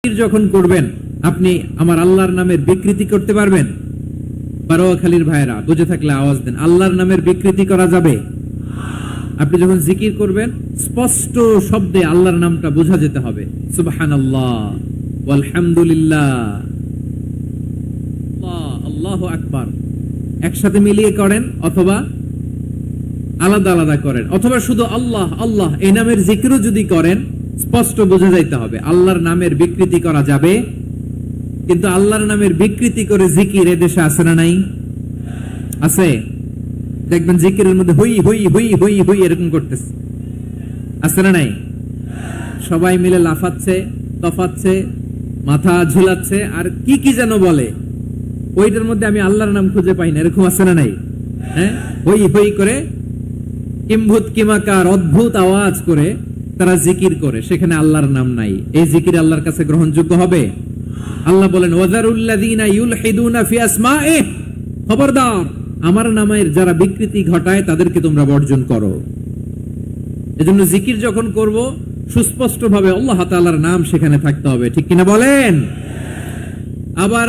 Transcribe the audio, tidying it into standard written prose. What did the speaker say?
যখন করবেন আপনি আমার আল্লাহর নামের বিকৃতি করতে পারবেন? বারোয়াখালীর ভাইরা বুঝে থাকলে আওয়াজ দেন। আল্লাহর নামের বিকৃতি করা যাবে? আপনি যখন জিকির করবেন স্পষ্ট শব্দে আল্লাহর নামটা বোঝা যেতে হবে। সুবহানাল্লাহ ওয়ালহামদুলিল্লাহ আল্লাহু আকবার একসাথে মিলিয়ে করেন অথবা আলাদা আলাদা করেন, অথবা শুধু আল্লাহ আল্লাহ এই নামের জিকিরও যদি করেন স্পষ্ট বোঝা যাইতে হবে। আল্লাহর নামের বিকৃতি করা যাবে, কিন্তু আল্লাহর নামের বিকৃতি করে জিকির এদেশে আছে না নাই? আছে। দেখবেন জিকিরের মধ্যে হুই হুই হুই হুই হুই এরকম করতেছে, আছে না নাই? সবাই মিলে লাফাচ্ছে, তফাচ্ছে, মাথা ঝুলাচ্ছে, আর কি কি যেন বলে, ওইটার মধ্যে আমি আল্লাহর নাম খুঁজে পাই না, এরকম আছে না নাই? হ্যাঁ, হই হই করে কিম্ভূত কিমাকার অদ্ভুত আওয়াজ করে তারা জিকির করে, সেখানে আল্লাহর নাম নাই। এই জিকির আল্লাহর কাছে গ্রহণযোগ্য হবে? আল্লাহ বলেন ওয়াযারুল্লাযীনা ইউলহিদুনা ফি আসমাইহি, খবরদার আমার নামের যারা বিকৃতি ঘটায় তাদেরকে তোমরা বর্জন করো। এজন্য জিকির যখন করব সুস্পষ্ট ভাবে আল্লাহ তাআলার নাম সেখানে থাকতে হবে, ঠিক কিনা বলেন? আবার